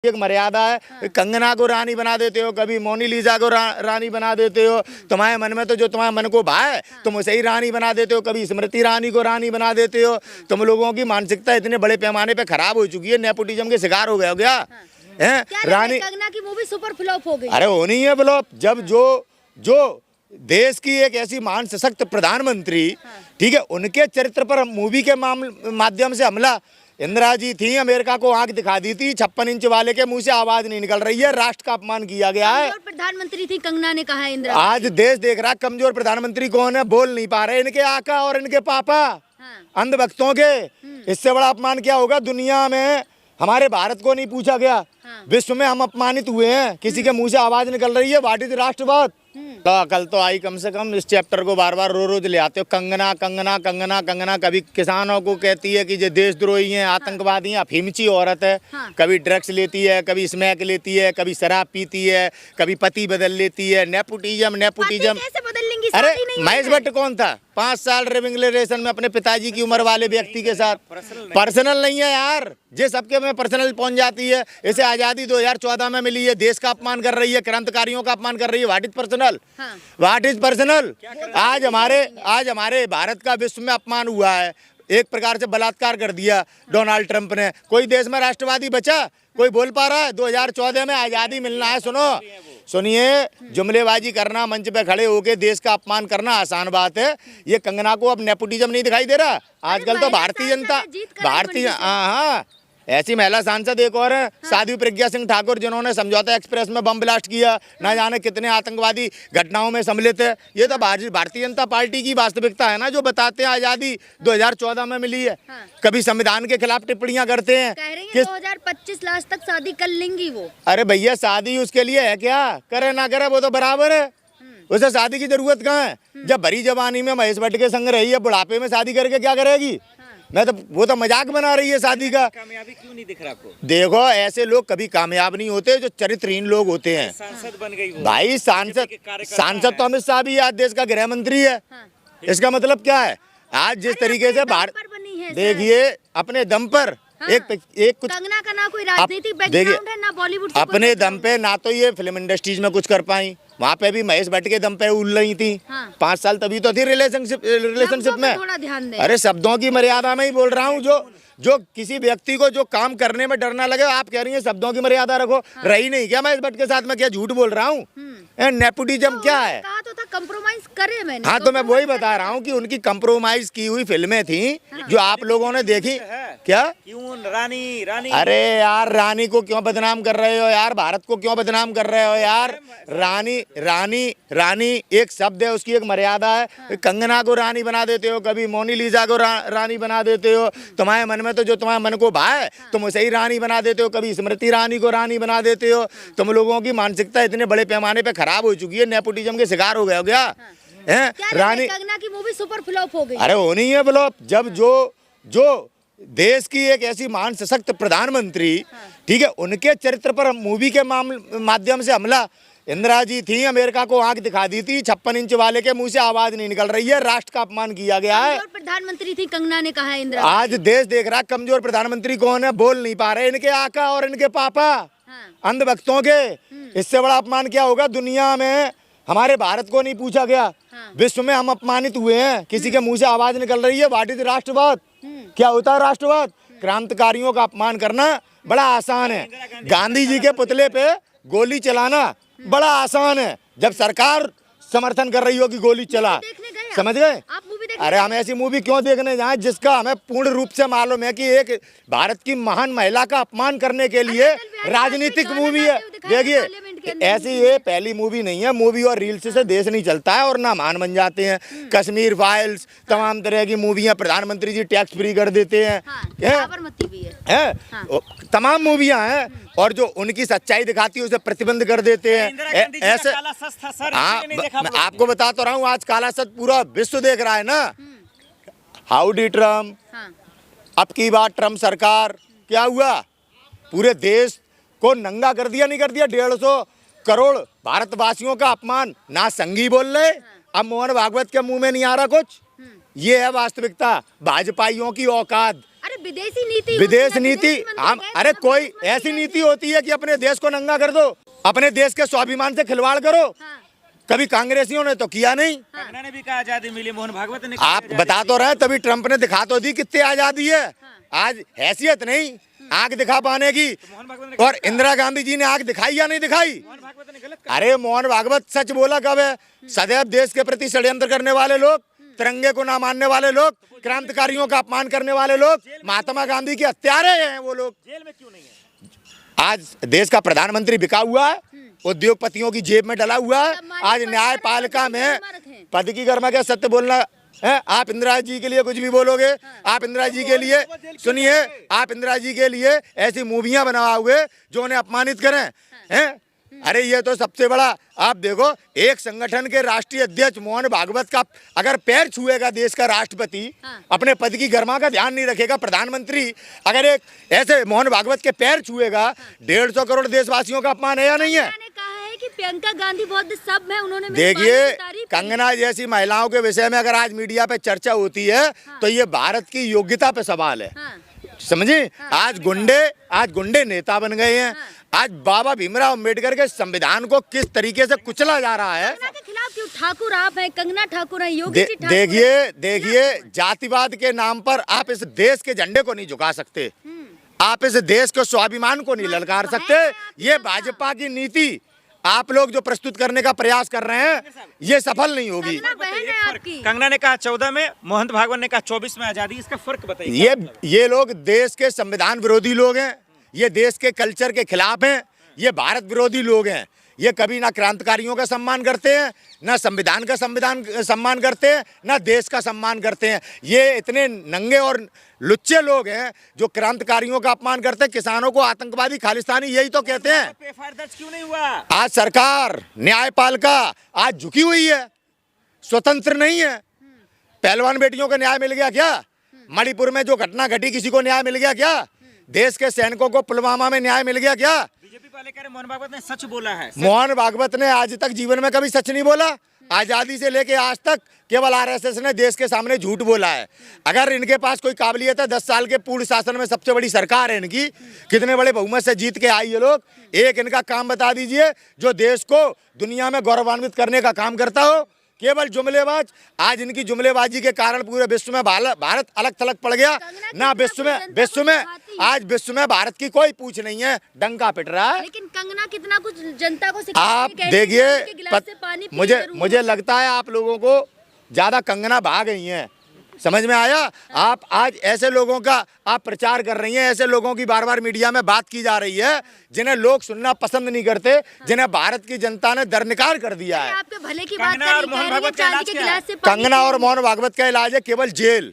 एक मर्यादा है। हाँ। कंगना को रानी बना देते हो, कभी मोनालिसा को रानी बना देते हो। तुम्हारे मन में तो जो तुम्हारे मन को भाए हाँ। तुम उसे ही रानी बना देते हो, कभी स्मृति ईरानी को रानी बना देते हो। हाँ। तुम लोगों की मानसिकता इतने बड़े पैमाने पे खराब हो चुकी है, नेपोटिज्म के शिकार हो गया हाँ। है रानी। कंगना की मूवी सुपर फ्लॉप हो गई। अरे होनी है फ्लॉप, जब जो देश की एक ऐसी महान सशक्त प्रधानमंत्री ठीक है, उनके चरित्र पर मूवी के माध्यम से हमला। इंदिरा जी थी, अमेरिका को आंख दिखा दी थी, 56 इंच वाले के मुंह से आवाज नहीं निकल रही है, राष्ट्र का अपमान किया गया है। प्रधानमंत्री थी कंगना ने कहा इंदिरा। आज देश देख रहा कमजोर प्रधानमंत्री कौन है, बोल नहीं पा रहे इनके आका और इनके पापा अंधभक्तों के। इससे बड़ा अपमान क्या होगा दुनिया में। हमारे भारत को नहीं पूछा गया, विश्व में हम अपमानित हुए हैं, किसी के मुंह से आवाज निकल रही है व्हाट इज राष्ट्रवाद। तो अकल तो आई कम से कम। इस चैप्टर को बार बार रोज ले आते हो, कंगना कंगना कंगना कंगना। कभी किसानों को कहती है कि ये देशद्रोही हैं, आतंकवादी हैं, अफीमची औरत है। कभी ड्रग्स लेती है, कभी स्मैक लेती है, कभी शराब पीती है, कभी पति बदल लेती है। नेपोटिज्म। अरे महेश भट्ट कौन था, 5 साल लिविंग रिलेशन में अपने पिताजी की उम्र वाले व्यक्ति के साथ। पर्सनल नहीं है यार, ये सबके में पर्सनल पहुंच जाती है। इसे आजादी 2014 में मिली है, देश का अपमान कर रही है, क्रांतिकारियों का अपमान कर रही है। What is personal, what is personal. आज हमारे भारत का विश्व में अपमान हुआ है, एक प्रकार से बलात्कार कर दिया डोनाल्ड ट्रंप ने। कोई देश में राष्ट्रवादी बचा, कोई बोल पा रहा है। 2014 में आजादी मिलना है। सुनिए, जुमलेबाजी करना, मंच पे खड़े होके देश का अपमान करना आसान बात है। ये कंगना को अब नेपोटिज्म नहीं दिखाई दे रहा आजकल तो भारतीय जनता हाँ ऐसी महिला सांसद एक और है साध्वी प्रज्ञा सिंह ठाकुर, जिन्होंने समझौता एक्सप्रेस में बम ब्लास्ट किया, न जाने कितने आतंकवादी घटनाओं में सम्मिलित है। ये तो भारतीय जनता पार्टी की वास्तविकता है ना, जो बताते हैं आजादी 2014 में मिली है। कभी संविधान के खिलाफ टिप्पणियां करते हैं। 2025 लास्ट तक शादी कर लेंगी वो। अरे भैया शादी उसके लिए है क्या, करे ना करे वो तो बराबर है, उसे शादी की जरूरत कहाँ है। जब भरी जवानी में महेश भट्ट के संग रही है, बुढ़ापे में शादी करके क्या करेगी। मैं तो वो तो मजाक बना रही है शादी का। कामयाबी क्यों नहीं दिख रहा आपको? देखो ऐसे लोग कभी कामयाब नहीं होते जो चरित्रहीन लोग होते हैं। सांसद बन गई वो। भाई सांसद तो अमित शाह भी आज देश का गृह मंत्री है। इसका मतलब क्या है, आज जिस तरीके से भारत देखिए अपने दम पर एक कंगना का ना कोई राजनीतिक बैकग्राउंड है ना बॉलीवुड, अपने दम पे ना तो ये फिल्म इंडस्ट्रीज में कुछ कर पाई, वहाँ पे भी महेश भट्ट के दम पे उल रही थी। 5 साल तभी तो थी रिलेशनशिप में। थोड़ा ध्यान दें। अरे शब्दों की मर्यादा में ही बोल रहा हूँ। जो किसी व्यक्ति को जो काम करने में डर ना लगे, आप कह रही हैं शब्दों की मर्यादा रखो। रही नहीं क्या महेश भट्ट के साथ, मैं क्या झूठ बोल रहा हूँ। नेपोटिज्म क्या है, कहा तो था कंप्रोमाइज करे मैंने। हाँ तो मैं वही बता रहा हूँ कि उनकी कंप्रोमाइज की हुई फिल्में थी जो आप लोगों ने देखी। क्या क्यों रानी? अरे यार रानी को क्यों बदनाम कर रहे हो यार, भारत को क्यों बदनाम कर रहे हो यार। रानी एक शब्द है, उसकी एक मर्यादा है। कंगना को रानी बना देते हो, कभी मोनालिसा को रानी बना देते हो। तुम्हारे मन में तो जो तुम्हारे मन को भाए तुम उसे ही रानी बना देते हो, कभी स्मृति ईरानी को रानी बना देते हो। तुम लोगों की मानसिकता इतने बड़े पैमाने पे खराब हो चुकी है, नेपोटिज्म के शिकार हो गया है रानी। कंगना की मूवी सुपर फ्लॉप हो गई। अरे होनी है फ्लॉप, जब जो देश की एक ऐसी महान सशक्त प्रधानमंत्री ठीक है, उनके चरित्र पर मूवी के माध्यम से हमला। इंदिरा जी थी, अमेरिका को आंख दिखा दी थी, 56 इंच वाले के मुंह से आवाज नहीं निकल रही है, राष्ट्र का अपमान किया गया है। प्रधानमंत्री थी कंगना ने कहा इंदिरा। आज देश देख रहा कमजोर प्रधानमंत्री कौन है, बोल नहीं पा रहे इनके आका और इनके पापा अंधभक्तों के। इससे बड़ा अपमान क्या होगा दुनिया में। हमारे भारत को नहीं पूछा गया, विश्व में हम अपमानित हुए हैं, किसी के मुंह से आवाज निकल रही है व्हाट इज राष्ट्रवाद। क्या होता है राष्ट्रवाद, क्रांतिकारियों का अपमान करना बड़ा आसान है। गांधी जी के पुतले पे गोली चलाना बड़ा आसान है, जब सरकार समर्थन कर रही हो कि गोली चला, समझ गए। अरे हम ऐसी मूवी क्यों देखने जाएं जिसका हमें पूर्ण रूप से मालूम है कि एक भारत की महान महिला का अपमान करने के लिए राजनीतिक मूवी है। देखिए ऐसी ये पहली मूवी नहीं है, मूवी और रील्स से देश नहीं चलता है और ना मान बन जाते हैं। कश्मीर फाइल्स, तमाम तरह की मूवियाँ, प्रधानमंत्री जी टैक्स फ्री कर देते हैं, तमाम मूवियाँ हैं, और जो उनकी सच्चाई दिखाती है उसे प्रतिबंध कर देते हैं। ऐसे मैं आपको बता तो रहा हूँ, आज काला सच पूरा विश्व देख रहा है ना। हाउडी ट्रम्प, अब की बात ट्रम्प सरकार, क्या हुआ, पूरे देश को नंगा कर दिया, नहीं कर दिया। 150 करोड़ भारतवासियों का अपमान, ना संघी बोल रहे, अब मोहन भागवत के मुंह में नहीं आ रहा कुछ। ये है वास्तविकता, भाजपाइयों की औकात। अरे विदेशी नीति विदेश होती है, नीति विदेश मंत्री हम गए, अरे सब कोई विदेश मंत्री ऐसी गए। नीति होती है कि अपने देश को नंगा कर दो, अपने देश के स्वाभिमान से खिलवाड़ करो। हाँ, कभी कांग्रेसियों ने तो किया नहीं। कंगना ने भी कहा आजादी मिली, मोहन भागवत ने कहा आप आजादी बता तो रहे, तभी ट्रंप ने दिखा तो दी कितनी आजादी है। आज हैसियत नहीं आंख दिखा पाने की। मोहन भागवत ने और इंदिरा गांधी जी ने आंख दिखाई या नहीं दिखाई? मोहन भागवत ने गलत अरे मोहन भागवत सच बोला कब है? सदैव देश के प्रति षड्यंत्र करने वाले लोग, तिरंगे को ना मानने वाले लोग, क्रांतिकारियों का अपमान करने वाले लोग, महात्मा गांधी के हत्यारे हैं वो लोग। जेल में क्यों नहीं है? आज देश का प्रधानमंत्री बिका हुआ है, उद्योगपतियों की जेब में डला हुआ है। आज न्यायपालिका में पद की गर्मा क्या सत्य बोलना है? आप इंदिरा जी के लिए कुछ भी बोलोगे? आप इंदिरा जी के लिए सुनिए, आप इंदिरा जी के लिए ऐसी मूवियां बनाओगे जो उन्हें अपमानित करें हैं? अरे ये तो सबसे बड़ा, आप देखो एक संगठन के राष्ट्रीय अध्यक्ष मोहन भागवत का अगर पैर छुएगा देश का राष्ट्रपति, अपने पद की गरिमा का ध्यान नहीं रखेगा, प्रधानमंत्री अगर एक ऐसे मोहन भागवत के पैर छुएगा, 150 करोड़ देशवासियों का अपमान है या नहीं है? कंगना ने कहा है कि प्रियंका गांधी बहुत सब है, उन्होंने मेरे देखिए बात की तारीफ की। कंगना जैसी महिलाओं के विषय में अगर आज मीडिया पे चर्चा होती है तो ये भारत की योग्यता पे सवाल है। हाँ, समझे? आज गुंडे नेता बन गए हैं। आज बाबा भीमराव अम्बेडकर के संविधान को किस तरीके से कुचला जा रहा है। कंगना के खिलाफ क्यों? ठाकुर आप हैं, कंगना ठाकुर हैं, योगी जी ठाकुर हैं। देखिए जातिवाद के नाम पर आप इस देश के झंडे को नहीं झुका सकते, आप इस देश के स्वाभिमान को नहीं ललकार सकते। ये भाजपा की नीति आप लोग जो प्रस्तुत करने का प्रयास कर रहे हैं ये सफल नहीं होगी। कंगना बहन है आपकी। कंगना ने कहा 14 में, मोहन भागवत ने कहा 24 में आजादी, इसका फर्क बताइए। ये लोग देश के संविधान विरोधी लोग हैं, ये देश के कल्चर के खिलाफ हैं, ये भारत विरोधी लोग हैं। ये कभी ना क्रांतिकारियों का सम्मान करते हैं, ना संविधान का सम्मान करते हैं, ना देश का सम्मान करते हैं। ये इतने नंगे और लुच्चे लोग हैं जो क्रांतिकारियों का अपमान करते हैं, किसानों को आतंकवादी खालिस्तानी यही तो कहते हैं। एफआईआर दर्ज क्यों नहीं हुआ? आज सरकार न्यायपालिका आज झुकी हुई है, स्वतंत्र नहीं है। पहलवान बेटियों को न्याय मिल गया क्या? मणिपुर में जो घटना घटी किसी को न्याय मिल गया क्या? देश के सैनिकों को पुलवामा में न्याय मिल गया क्या? बीजेपी वाले कह रहे मोहन भागवत ने सच बोला है। मोहन भागवत ने आज तक जीवन में कभी सच नहीं बोला। आजादी से लेके आज तक केवल आरएसएस ने देश के सामने झूठ बोला है। अगर इनके पास कोई काबिलियत है, 10 साल के पूर्ण शासन में सबसे बड़ी सरकार है इनकी, कितने बड़े बहुमत से जीत के आई ये लोग, एक इनका काम बता दीजिए जो देश को दुनिया में गौरवान्वित करने का काम करता हो। केवल जुमलेबाज, आज इनकी जुमलेबाजी के कारण पूरे विश्व में भारत अलग थलग पड़ गया ना। विश्व में भारत की कोई पूछ नहीं है, डंका पिट रहा है। लेकिन कंगना कितना कुछ जनता को सिखाती आप है, कहती है, देखिए पानी के गिलास से पानी पीने जरूर। मुझे लगता है आप लोगों को ज्यादा कंगना भाग गई हैं, समझ में आया? आप आज ऐसे लोगों का आप प्रचार कर रही हैं, ऐसे लोगों की बार बार मीडिया में बात की जा रही है जिन्हें लोग सुनना पसंद नहीं करते, जिन्हें भारत की जनता ने दरनिकार कर दिया है। आपके भले की बात कंगना और करी, मोहन कह रही है भागवत का चांदी इलाज के क्या गिलास है? से पानी कंगना और पीने। मोहन भागवत का इलाज है केवल जेल।